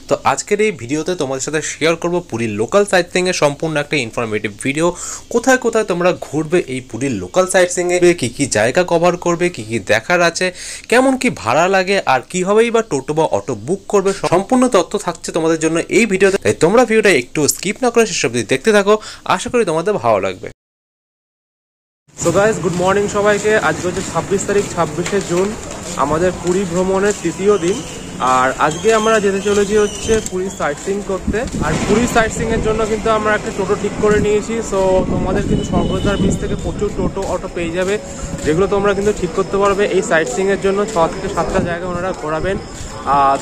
তো আজকের এই ভিডিওতে তোমাদের সাথে শেয়ার করব পুরীর লোকাল সাইট সিইং এর সম্পূর্ণ একটা ইনফরমেটিভ ভিডিও। কোথায় কোথায় তোমরা ঘুরবে এই পুরীর লোকাল সাইট সিইং এ, কি কি জায়গা কভার করবে, কি কি দেখার আছে, কেমন কি ভাড়া লাগে, আর কিভাবেই বা টোটো বা অটো বুক করবে, সম্পূর্ণ তথ্য থাকছে তোমাদের জন্য এই ভিডিওতে। তাই তোমরা ভিডিওটা একটু স্কিপ না করে শেষ অবধি দেখতে থাকো, আশা করি তোমাদের ভালো লাগবে। সো গাইস, গুড মর্নিং সবাইকে। আজকে হচ্ছে 26 তারিখ, 26শে জুন, আমাদের পুরী ভ্রমণের তৃতীয় দিন। আর আজকে আমরা যেতে চলেছি হচ্ছে পুরী সাইট সিইং করতে। আর পুরী সাইট সিইং এর জন্য কিন্তু আমরা একটা টোটো ঠিক করে নিয়েছি। সো তোমাদের কিন্তু স্বর্গদ্বার বিচ থেকে প্রচুর টোটো অটো পেয়ে যাবে, যেগুলো তোমরা কিন্তু ঠিক করতে পারবে এই সাইট সিইং এর জন্য। 6 থেকে 7টা জায়গা ওনারা ঘোরাবেন।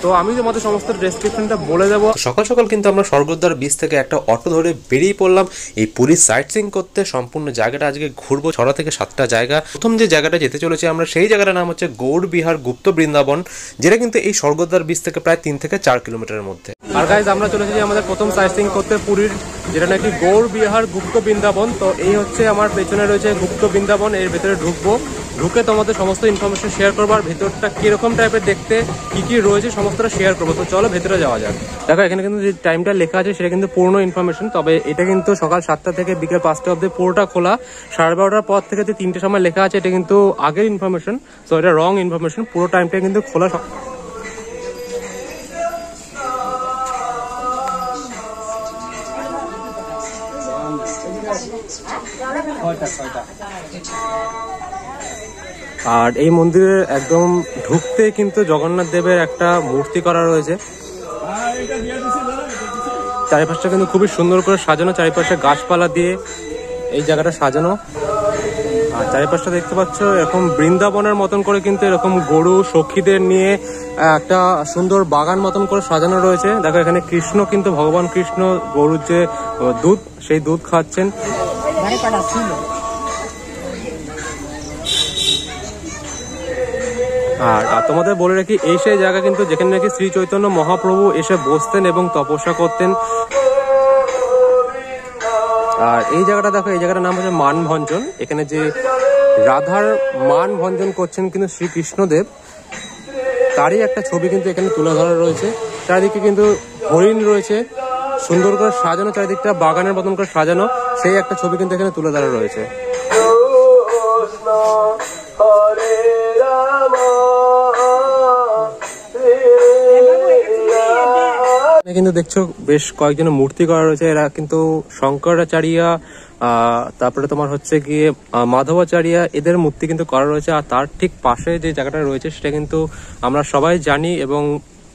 তো আমি তোমাদের সমস্ত ডেসক্রিপশনটা বলে দেবো। সকাল সকাল কিন্তু আমরা স্বর্গদ্বার বিচ থেকে একটা অটো ধরে বেরিয়ে পড়লাম এই পুরী সাইট সিইং করতে। সম্পূর্ণ জায়গাটা আজকে ঘুরবো, 6 থেকে 7টা জায়গা। প্রথম যে জায়গাটা যেতে চলেছে আমরা, সেই জায়গাটার নাম হচ্ছে গৌড় বিহার গুপ্ত বৃন্দাবন, যেটা কিন্তু এই স্বর্গদ্বার বিচ থেকে প্রায় 3 থেকে 4 কিলোমিটারের মধ্যে। আর গাইজ, আমরা চলে এসেছি আমাদের প্রথম সাইট সিইং করতে পুরীর, যেটা নাকি গৌড় বিহার গুপ্ত বৃন্দাবন। তো এই হচ্ছে আমার পেছনে রয়েছে গুপ্ত বৃন্দাবন। এর ভেতরে ঢুকে তোমাদের সমস্ত ইনফরমেশন শেয়ার করবো, আর ভেতরটা কিরকম টাইপের দেখতে, কি কি রয়েছে সমস্তটা শেয়ার করবো। তো চলো ভেতরে যাওয়া যাক। দেখো, এখানে কিন্তু যে টাইমটা লেখা আছে সেটা কিন্তু পূর্ণ ইনফরমেশন, তবে এটা কিন্তু সকাল 7টা থেকে বিকেল 5টা অব্দি পুরোটা খোলা। 12:30টার পর থেকে যে 3টের সময় লেখা আছে এটা কিন্তু আগের ইনফরমেশন। সো এটা রং ইনফরমেশন, পুরো টাইমটা কিন্তু খোলা। আর এই মন্দিরের একদম ঢুকতে কিন্তু জগন্নাথ দেবের একটা মূর্তি করা রয়েছে। চারিপাশটা কিন্তু খুবই সুন্দর করে সাজানো, চারিপাশে গাছপালা দিয়ে এই জায়গাটা সাজানো। আর চারিপাশটা দেখতে পাচ্ছ এরকম বৃন্দাবনের মতন করে, কিন্তু এরকম গরু সখীদের নিয়ে একটা সুন্দর বাগান মতন করে সাজানো রয়েছে। দেখো, এখানে কৃষ্ণ কিন্তু, ভগবান কৃষ্ণ গরুর যে দুধ, সেই দুধ খাচ্ছেন। আর তোমাদের বলে রাখি, এই সেই জায়গা কিন্তু যেখানে নাকি শ্রী চৈতন্য মহাপ্রভু এসে বসতেন এবং তপস্যা করতেন। আর এই জায়গাটা দেখো, এই জায়গাটার নাম হচ্ছে মানভঞ্জন। এখানে যে রাধার মান ভঞ্জন করছেন কিন্তু শ্রীকৃষ্ণদেব, তারই একটা ছবি কিন্তু এখানে তুলে ধরা রয়েছে। চারিদিকে কিন্তু হরিণ রয়েছে, সুন্দর করে সাজানো, চারিদিকটা বাগানের মতন করে সাজানো, সেই একটা ছবি কিন্তু এখানে তুলে ধরা রয়েছে। কিন্তু দেখছো বেশ কয়েকজন মূর্তি করা রয়েছে। এরা কিন্তু শঙ্করাচার্য, তারপরে তোমার হচ্ছে গিয়ে মাধবাচার্য, এদের মূর্তি কিন্তু করা রয়েছে। আর তার ঠিক পাশে যে জায়গাটা রয়েছে সেটা কিন্তু আমরা সবাই জানি এবং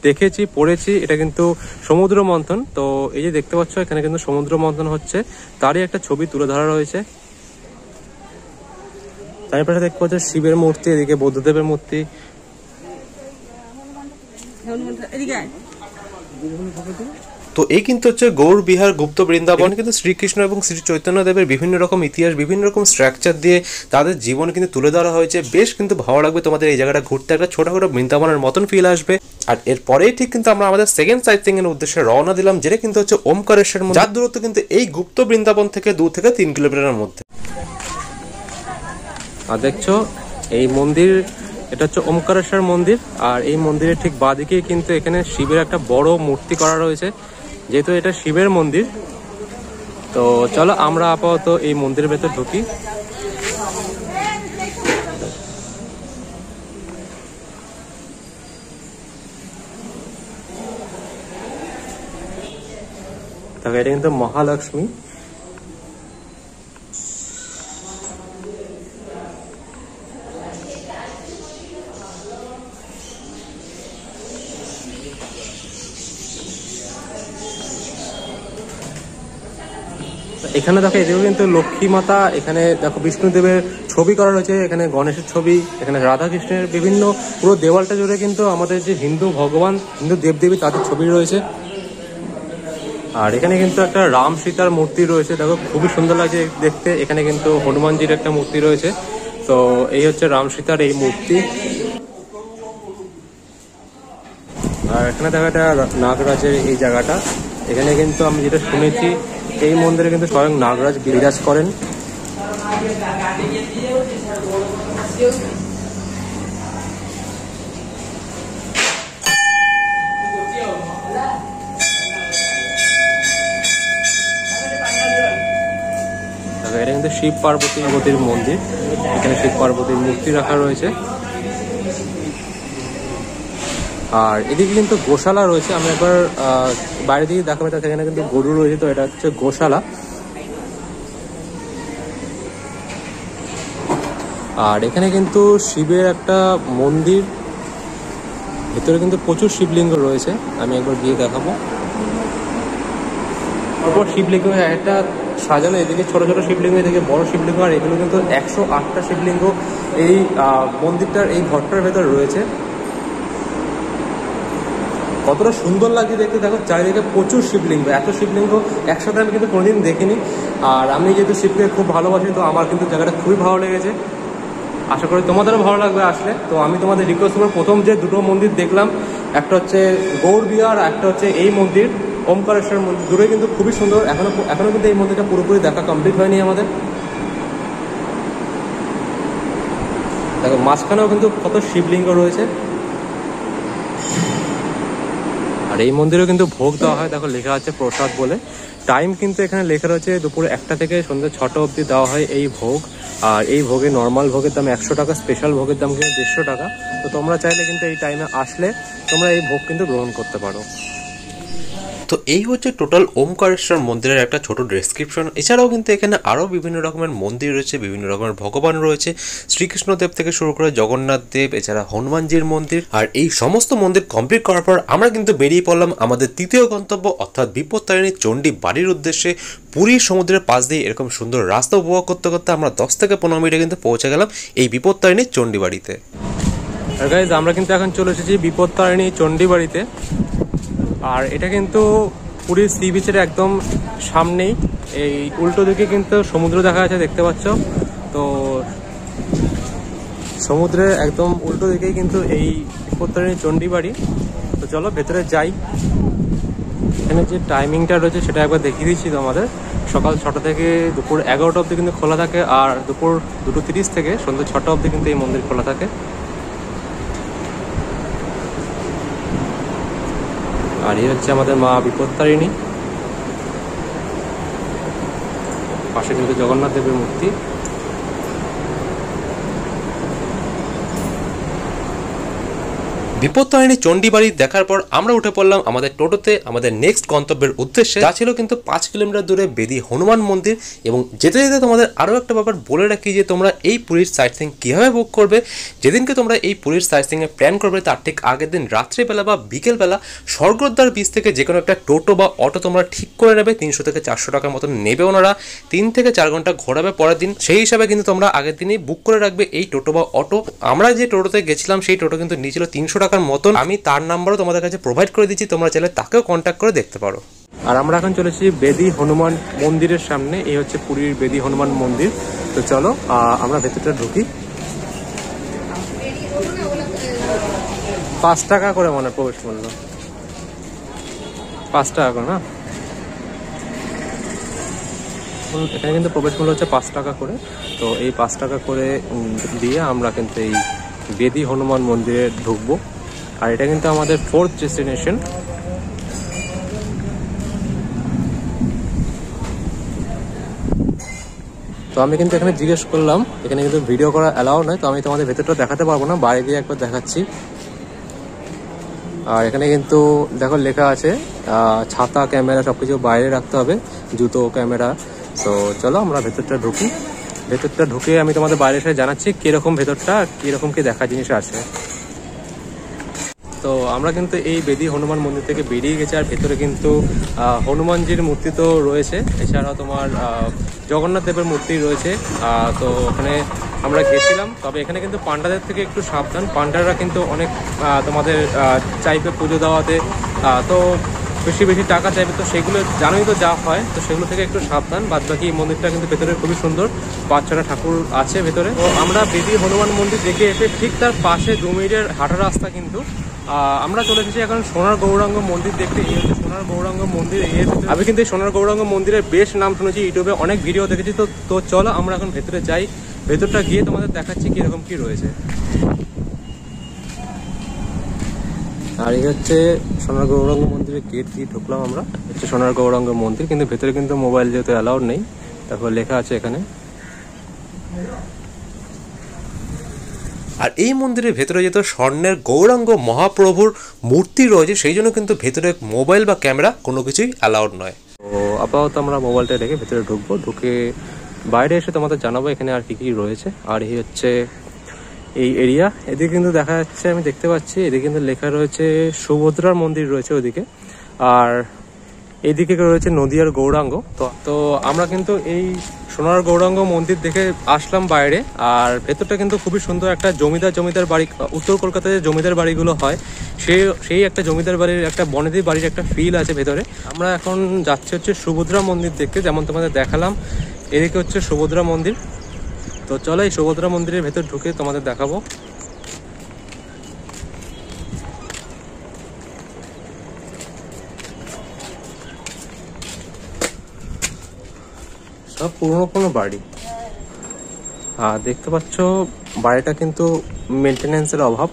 দেখেছি, পড়েছি, এটা কিন্তু সমুদ্র মন্থন। তো এই যে দেখতে পাচ্ছ এখানে কিন্তু সমুদ্র মন্থন হচ্ছে, তারই একটা ছবি তুলে ধরা রয়েছে। চারিপাশে দেখতে পাচ্ছ শিবের মূর্তি, এদিকে বুদ্ধদেবের মূর্তি। তো এই কিন্তু হচ্ছে গৌড় বিহার গুপ্ত বৃন্দাবন। কিন্তু শ্রীকৃষ্ণ এবং শ্রী চৈতন্য দেবের বিভিন্ন রকম ইতিহাস, বিভিন্ন রকম স্ট্রাকচার দিয়ে তাদের জীবন কিন্তু তুলে ধরা হয়েছে। বেশ কিন্তু ভালো লাগবে তোমাদের এই জায়গাটা ঘুরতে, একটা ছোটখাটো বৃন্দাবনের মতন ফিল আসবে। আর এরপরেই ঠিক কিন্তু আমরা আমাদের সেকেন্ড সাইট সিইং এর উদ্দেশ্যে রওনা দিলাম, যেটা কিন্তু হচ্ছে ওমকারেশ্বর মন্দির, যার দূরত্ব কিন্তু এই গুপ্ত বৃন্দাবন থেকে 2 থেকে 3 কিলোমিটারের মধ্যে। আর দেখছো এই মন্দির, এটা হচ্ছে ওমকারেশ্বর মন্দির। আর এই মন্দিরের ঠিক বাঁদিকে কিন্তু এখানে শিবের একটা বড় মূর্তি করা রয়েছে, যেহেতু এটা শিবের মন্দির। তো চলো আমরা আপাতত এই মন্দিরের ভেতর ঢুকি। তবে এটা কিন্তু মহালক্ষ্মী। এখানে দেখো, এদিকেও কিন্তু লক্ষ্মী মাতা, এখানে দেখো বিষ্ণুদেবের ছবি করা রয়েছে, এখানে গণেশের ছবি, এখানে রাধা কৃষ্ণের বিভিন্ন, পুরো দেওয়ালটা জুড়ে কিন্তু আমাদের যে হিন্দু ভগবান, হিন্দু দেবদেবী, তাদের ছবি রয়েছে। আর এখানে কিন্তু একটা রাম সীতার মূর্তি রয়েছে, দেখো খুবই সুন্দর লাগছে দেখতে। এখানে কিন্তু হনুমানজির একটা মূর্তি রয়েছে। তো এই হচ্ছে রাম সীতার এই মূর্তি। আর এখানে দেখো একটা নাগরাজের এই জায়গাটা, এখানে কিন্তু আমি যেটা শুনেছি এই মন্দিরে কিন্তু স্বয়ং নাগরাজ বিরাজ করেন। শিব পার্বতীর মন্দির। এখানে শিব পার্বতীর মূর্তি রাখা রয়েছে। আর এদিকে কিন্তু গোশালা রয়েছে। আমি একবার বাইরে দিকে দেখাবো, সেখানে কিন্তু গরু রয়েছে। তো এটা হচ্ছে গোশালা। আর এখানে কিন্তু শিবের একটা মন্দির, ভেতরে কিন্তু প্রচুর শিবলিঙ্গ রয়েছে। আমি একবার গিয়ে দেখাবো। তারপর শিবলিঙ্গ একটা সাজানো, এদিকে ছোট ছোট শিবলিঙ্গ, এদিকে বড় শিবলিঙ্গ। আর এগুলো কিন্তু 108টা শিবলিঙ্গ এই মন্দিরটার এই ঘরটার ভেতর রয়েছে। কতটা সুন্দর লাগছে দেখতে, দেখো চারিদিকে প্রচুর শিবলিঙ্গ। এত শিবলিঙ্গ একসাথে আমি কিন্তু কোনোদিন দেখিনি। আর আমি যেহেতু শিবকে খুব ভালোবাসি, তো আমার কিন্তু জায়গাটা খুবই ভালো লেগেছে। আশা করি তোমাদেরও ভালো লাগবে আসলে। তো আমি তোমাদের রিকোয়েস্ট করবো, প্রথম যে দুটো মন্দির দেখলাম, একটা হচ্ছে গৌড়বিহার, একটা হচ্ছে এই মন্দির ওমকারেশ্বর মন্দির, দুটোই কিন্তু খুবই সুন্দর। এখনো কিন্তু এই মন্দিরটা পুরোপুরি দেখা কমপ্লিট হয়নি আমাদের। দেখো মাঝখানেও কিন্তু কত শিবলিঙ্গ রয়েছে। আর এই মন্দিরেও কিন্তু ভোগ দেওয়া হয়। দেখো লেখা আছে প্রসাদ বলে। টাইম কিন্তু এখানে লেখা রয়েছে দুপুর 1টা থেকে সন্ধ্যা 6টা অবধি দেওয়া হয় এই ভোগ। আর এই ভোগে নর্মাল ভোগের দাম 100 টাকা, স্পেশাল ভোগের দাম কিন্তু 150 টাকা। তো তোমরা চাইলে কিন্তু এই টাইমে আসলে তোমরা এই ভোগ কিন্তু গ্রহণ করতে পারো। তো এই হচ্ছে টোটাল ওমকারেশ্বর মন্দিরের একটা ছোট ডেসক্রিপশন। এছাড়াও কিন্তু এখানে আরও বিভিন্ন রকমের মন্দির রয়েছে, বিভিন্ন রকমের ভগবান রয়েছে, শ্রীকৃষ্ণ দেব থেকে শুরু করে জগন্নাথ দেব, এছাড়া হনুমানজির মন্দির। আর এই সমস্ত মন্দির কমপ্লিট করার পর আমরা কিন্তু বেরিয়ে পড়লাম আমাদের তৃতীয় গন্তব্য, অর্থাৎ বিপত্তারিণী চণ্ডী বাড়ির উদ্দেশ্যে। পুরীর সমুদ্রের পাশ দিয়ে এরকম সুন্দর রাস্তা উপভোগ করতে করতে আমরা 10 থেকে 15 মিনিটে কিন্তু পৌঁছে গেলাম এই বিপত্তারিণী চণ্ডী বাড়িতে। আর গাইজ আমরা কিন্তু এখন চলে এসেছি বিপত্তারিণী চণ্ডী বাড়িতে। আর এটা কিন্তু পুরীর সি বিচের একদম সামনেই। এই উল্টো দিকে কিন্তু সমুদ্র দেখা যাচ্ছে, দেখতে পাচ্ছ। তো সমুদ্রের একদম উল্টো দিকেই কিন্তু এই বিপত্তারিণী চণ্ডী বাড়ি। তো চলো ভেতরে যাই। এখানে যে টাইমিংটা রয়েছে সেটা একবার দেখিয়ে দিচ্ছি তোমাদের। সকাল 6টা থেকে দুপুর 11টা অবধি কিন্তু খোলা থাকে। আর দুপুর 2:30 থেকে সন্ধ্যা 6টা অবধি কিন্তু এই মন্দির খোলা থাকে। আর এই হচ্ছে আমাদের মা বিপত্তারিণী। পাশে কিন্তু জগন্নাথ দেবের মূর্তি। বিপত্তারিণী চণ্ডী বাড়ি দেখার পর আমরা উঠে পড়লাম আমাদের টোটোতে আমাদের নেক্সট গন্তব্যের উদ্দেশ্যে, যা ছিল কিন্তু 5 কিলোমিটার দূরে বেদি হনুমান মন্দির। এবং যেতে যেতে তোমাদের আরও একটা ব্যাপার বলে রাখি যে তোমরা এই পুরীর সাইট সিইং কীভাবে বুক করবে। যেদিনকে তোমরা এই পুরীর সাইট সিইংয়ের প্ল্যান করবে তার ঠিক আগের দিন রাত্রিবেলা বা বিকেলবেলা স্বর্গদ্বার বিচ থেকে যে কোনো একটা টোটো বা অটো তোমরা ঠিক করে নেবে। 300 থেকে 400 টাকার মতন নেবে ওনারা। 3 থেকে 4 ঘন্টা ঘোরাবে পরের দিন। সেই হিসাবে কিন্তু তোমরা আগের দিনই বুক করে রাখবে এই টোটো বা অটো। আমরা যে টোটোতে গেছিলাম সেই টোটো কিন্তু নিয়েছিল 300 টাকার মতন। আমি তার নাম্বারও তোমাদের কাছে প্রোভাইড করে দিচ্ছি, তোমরা চাইলে তাকেও কন্ট্যাক্ট করে দেখতে পারো। আর আমরা এখন চলেছি বেদি হনুমান মন্দিরের সামনে। এই হচ্ছে পুরীর বেদি হনুমান মন্দির। তো চলো আমরা ভেতরটা ঢুকি। 5 টাকা করে মনে প্রবেশ মূল্য, 5 টাকা করে না? এখানে কিন্তু প্রবেশ মূল্য হচ্ছে 5 টাকা করে। তো এই 5 টাকা করে দিয়ে আমরা কিন্তু এই বেদি হনুমান মন্দিরে ঢুকবো। আর এটা কিন্তু আমাদের 4th ডেস্টিনেশন। তো আমি কিন্তু এখানে জিজ্ঞেস করলাম, এখানে কিন্তু ভিডিও করা অ্যালাউ নয়। তো আমি তোমাদের ভেতরটা দেখাতে পারবো না, বাইরে দিয়ে একবার দেখাচ্ছি। আর এখানে কিন্তু দেখো লেখা আছে ছাতা ক্যামেরা সবকিছু বাইরে রাখতে হবে, জুতো ক্যামেরা। তো চলো আমরা ভেতরটা ঢুকি। ভেতরটা ঢুকে আমি তোমাদের বাইরে এসে জানাচ্ছি কিরকম ভেতরটা, কিরকম কি দেখার জিনিস আছে। তো আমরা কিন্তু এই বেদি হনুমান মন্দির থেকে বেরিয়ে গেছি। আর ভেতরে কিন্তু হনুমানজির মূর্তি তো রয়েছে, এছাড়াও তোমার জগন্নাথ দেবের মূর্তি রয়েছে। তো ওখানে আমরা গেছিলাম। তবে এখানে কিন্তু পান্ডাদের থেকে একটু সাবধান। পান্ডাররা কিন্তু অনেক তোমাদের চাইবে পুজো দেওয়াতে, তো বেশি বেশি টাকা চাইবে। তো সেগুলো জানোই তো যা হয়, তো সেগুলো থেকে একটু সাবধান। বাদ বাকি এই মন্দিরটা কিন্তু ভেতরে খুবই সুন্দর, 5-6টা ঠাকুর আছে ভেতরে। তো আমরা বেদি হনুমান মন্দির দেখে এসে ঠিক তার পাশে 2 মিনিটের হাঁটা রাস্তা কিন্তু আমরা চলে এসেছি এখন সোনার গৌরাঙ্গ মন্দির দেখতে। এই হচ্ছে সোনার গৌরাঙ্গ মন্দির। আমি কিন্তু এই সোনার গৌরাঙ্গ মন্দিরের বেশ নাম শুনেছি, ইউটিউবে অনেক ভিডিও দেখেছি। তো চলো আমরা এখন ভেতরে যাই। ভেতরটা গিয়ে তোমাদের দেখাচ্ছি কিরকম কি রয়েছে। আর এই হচ্ছে সোনার গৌরাঙ্গ মন্দিরের গেট দিয়ে ঢুকলাম আমরা। হচ্ছে সোনার গৌরাঙ্গ মন্দির, কিন্তু ভেতরে কিন্তু মোবাইল যেহেতু অ্যালাউড নেই, তারপর লেখা আছে এখানে আর এই মন্দিরের ভেতরে যেহেতু স্বর্ণের গৌরাঙ্গ মহাপ্রভুর মূর্তি রয়েছে, সেই জন্য কিন্তু ভেতরে মোবাইল বা ক্যামেরা কোনো কিছুই অ্যালাউড নয়। তো আপাতত আমরা মোবাইলটা রেখে ভেতরে ঢুকবো, ঢুকে বাইরে এসে তোমাদের জানাবো এখানে আর কি কি রয়েছে। আর এই হচ্ছে এই এরিয়া, এদিকে কিন্তু দেখা যাচ্ছে, আমি দেখতে পাচ্ছি এদিকে কিন্তু লেখা রয়েছে সুভদ্রার মন্দির রয়েছে ওদিকে, আর এইদিকে রয়েছে নদিয়ার গৌরাঙ্গ। তো আমরা কিন্তু এই সোনার গৌরাঙ্গ মন্দির দেখে আসলাম বাইরে। আর ভেতরটা কিন্তু খুবই সুন্দর, একটা জমিদার বাড়ি, উত্তর কলকাতায় যে জমিদার বাড়িগুলো হয় সেই একটা জমিদার বাড়ির, একটা বনেদি বাড়ির একটা ফিল আছে ভেতরে। আমরা এখন যাচ্ছি হচ্ছে সুভদ্রা মন্দির দেখতে, যেমন তোমাদের দেখালাম এদিকে হচ্ছে সুভদ্রা মন্দির। তো চলো এই সুভদ্রা মন্দিরের ভেতর ঢুকে তোমাদের দেখাবো। সব পুরনো বাড়ি, আর দেখতে পাচ্ছ বাড়িটা কিন্তু মেনটেন্যান্সের অভাব,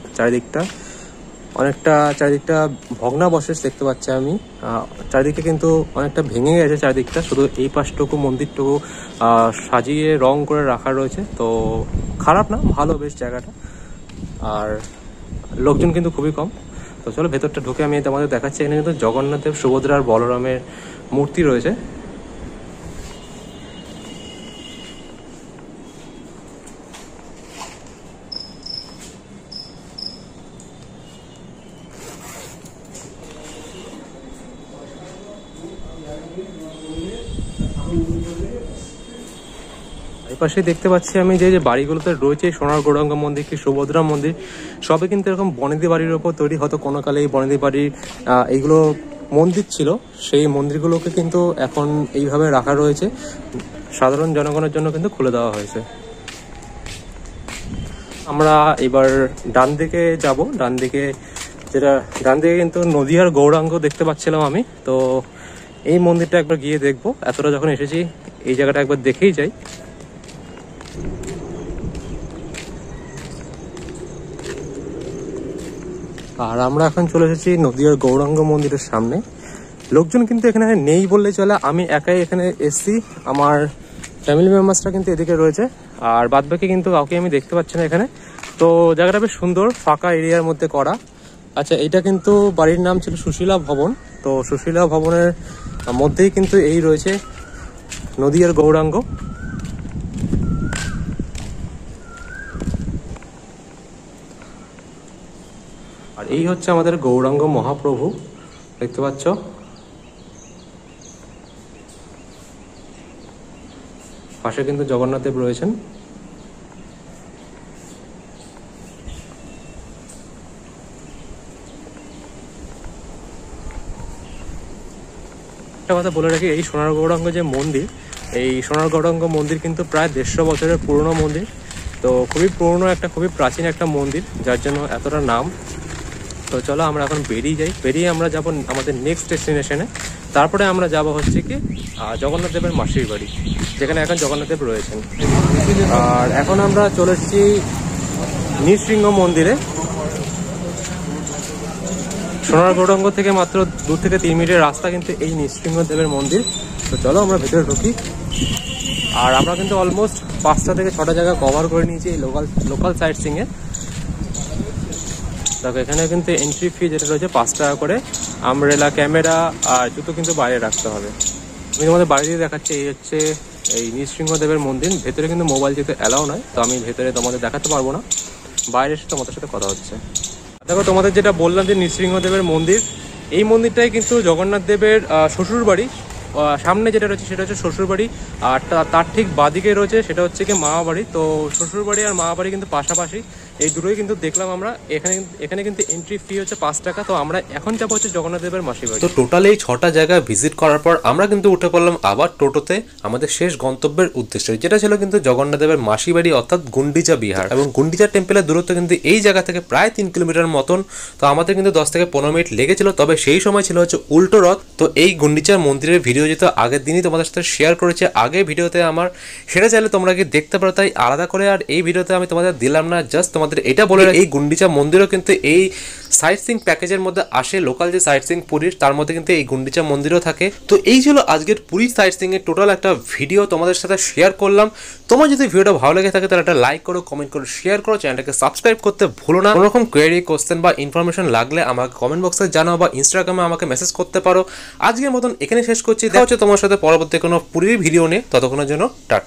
চারিদিকটা ভগ্নাবশেষ দেখতে পাচ্ছি আমি। চারিদিকে কিন্তু অনেকটা ভেঙে গেছে চারিদিকটা, শুধু এই পাশটুকু মন্দিরটুকু সাজিয়ে রং করে রাখা রয়েছে। তো খারাপ না, ভালো বেশ জায়গাটা, আর লোকজন কিন্তু খুবই কম। তো চলো ভেতরটা ঢুকে আমি তোমাদের দেখাচ্ছি। এখানে কিন্তু জগন্নাথদেব, সুভদ্রা আর বলরামের মূর্তি রয়েছে। এই পাশে দেখতে পাচ্ছি আমি যে বাড়িগুলোতে রয়েছে সোনার গৌরাঙ্গ মন্দির কি সুভদ্রা মন্দির, সবে কিন্তু এরকম বনেদি বাড়ির ওপর তৈরি। হয়তো কোনো কালে এই বনেদি বাড়ির এইগুলো মন্দির ছিল, সেই মন্দিরগুলোকে কিন্তু এখন এইভাবে রাখা রয়েছে, সাধারণ জনগণের জন্য কিন্তু খুলে দেওয়া হয়েছে। আমরা এবার ডান দিকে যাব, ডান দিকে কিন্তু নদিয়ার গৌরাঙ্গ দেখতে পাচ্ছিলাম আমি। তো এই মন্দিরটা একবার গিয়ে দেখবো, এতটা যখন এসেছি এই জায়গাটা একবার দেখেই যাই। আর আমরা এখন চলে এসেছি নদিয়ার গৌরাঙ্গ মন্দিরের সামনে। লোকজন কিন্তু এখানে নেই বললে চলে, আমি একাই এখানে এসছি, আমার ফ্যামিলি মেম্বার্সরা কিন্তু এদিকে রয়েছে, আর বাদবাকি কিন্তু কাউকে আমি দেখতে পাচ্ছি না এখানে। তো জায়গাটা বেশ সুন্দর, ফাঁকা এরিয়ার মধ্যে করা। আচ্ছা, এটা কিন্তু বাড়ির নাম ছিল সুশীলা ভবন। তো সুশীলা ভবনের মধ্যেই কিন্তু এই রয়েছে নদিয়ার গৌরাঙ্গ। আর এই হচ্ছে আমাদের গৌরাঙ্গ মহাপ্রভু, দেখতে পাচ্ছ। পাশে কিন্তু জগন্নাথ দেব রয়েছেন। একটা কথা বলে রাখি, এই সোনার গৌরাঙ্গ যে মন্দির, এই সোনার গৌরাঙ্গ মন্দির কিন্তু প্রায় 150 বছরের পুরনো মন্দির। তো খুবই পুরনো একটা, খুবই প্রাচীন একটা মন্দির, যার জন্য এতটা নাম। তো চলো আমরা এখন বেরিয়ে আমরা যাব আমাদের নেক্সট ডেস্টিনেশনে। তারপরে আমরা যাব হচ্ছে কি জগন্নাথ দেবের মাসির বাড়ি, যেখানে এখন জগন্নাথ দেব রয়েছেন। আর এখন আমরা চলে এসেছি নৃসিংহ মন্দিরে। সোনার গৌরাঙ্গ থেকে মাত্র 2 থেকে 3 মিনিটের রাস্তা কিন্তু এই নৃসিংহ দেবের মন্দির। তো চলো আমরা ভেতরে ঢুকি। আর আমরা কিন্তু অলমোস্ট 5টা থেকে 6টা জায়গা কভার করে নিয়েছি এই লোকাল সাইট সিং এ। দেখো এখানে কিন্তু এন্ট্রি ফি যেটা রয়েছে 5 টাকা করে, আমব্রেলা, ক্যামেরা আর জুতো কিন্তু বাইরে রাখতে হবে। আমি তোমাদের বাইরে দিয়ে দেখাচ্ছি, এই হচ্ছে এই নৃসিংহদেবের মন্দির। ভেতরে কিন্তু মোবাইল যেতে অ্যালাউ নয়, তো আমি ভেতরে তোমাদের দেখাতে পারবো না, বাইরে এসে তোমাদের সাথে কথা হচ্ছে। দেখো তোমাদের যেটা বললাম যে নৃসিংহদেবের মন্দির, এই মন্দিরটাই কিন্তু জগন্নাথ দেবের শ্বশুর বাড়ি। সামনে যেটা রয়েছে সেটা হচ্ছে শ্বশুর বাড়ি, আর তার ঠিক বাদিকে রয়েছে সেটা হচ্ছে কি মামা বাড়ি। তো শ্বশুর বাড়ি আর মামা বাড়ি কিন্তু পাশাপাশি, এই দুটোই কিন্তু দেখলাম আমরা। এখানে কিন্তু এন্ট্রি ফি হচ্ছে 5 টাকা। তো আমরা এখন যাবো হচ্ছে জগন্নাথ দেবের মাসির বাড়ি। তো টোটাল এই 6টা জায়গা ভিজিট করার পর আমরা কিন্তু উঠে পড়লাম আবার টোটোতে আমাদের শেষ গন্তব্যের উদ্দেশ্যে, যেটা ছিল কিন্তু জগন্নাথ দেবের মাসি বাড়ি, অর্থাৎ গুন্ডিচা বিহার। এবং গুন্ডিচা টেম্পলের দূরত্ব কিন্তু এই জায়গা থেকে প্রায় 3 কিলোমিটার মতন। তো আমাদের কিন্তু 10 থেকে 15 মিনিট লেগেছিল, তবে সেই সময় ছিল হচ্ছে উল্টো রথ। তো এই গুন্ডিচার মন্দিরের ভিডিও যেহেতু আগের দিনই তোমাদের সাথে শেয়ার করেছে আগের ভিডিওতে আমার, সেটা চাইলে তোমরা কি দেখতে পারো, তাই আলাদা করে আর এই ভিডিওতে আমি তোমাদের দিলাম না। জাস্ট তোমাদের তোমাদের এটা বলে এই গুন্ডিচা মন্দিরও কিন্তু এই সাইট সিং প্যাকেজের মধ্যে আসে। লোকাল যে সাইট সিং পুরীর তার মধ্যে কিন্তু এই গুন্ডিচা মন্দিরও থাকে। তো এই ছিল আজকের পুরী সাইট সিং এর টোটাল একটা ভিডিও তোমাদের সাথে শেয়ার করলাম। তোমার যদি ভিডিওটা ভালো লেগে থাকে তাহলে একটা লাইক করো, কমেন্ট করো, শেয়ার করো, চ্যানেলটাকে সাবস্ক্রাইব করতে ভুলো না। কোনো রকম কোয়েরি, কোশ্চেন বা ইনফরমেশন লাগলে আমাকে কমেন্ট বক্সে জানাও বা ইনস্টাগ্রামে আমাকে মেসেজ করতে পারো। আজকের মতন এখানে শেষ করছি। দেখা হচ্ছে তোমার সাথে পরবর্তী কোনো পুরীর ভিডিও নিয়ে। ততক্ষণের জন্য টাটা।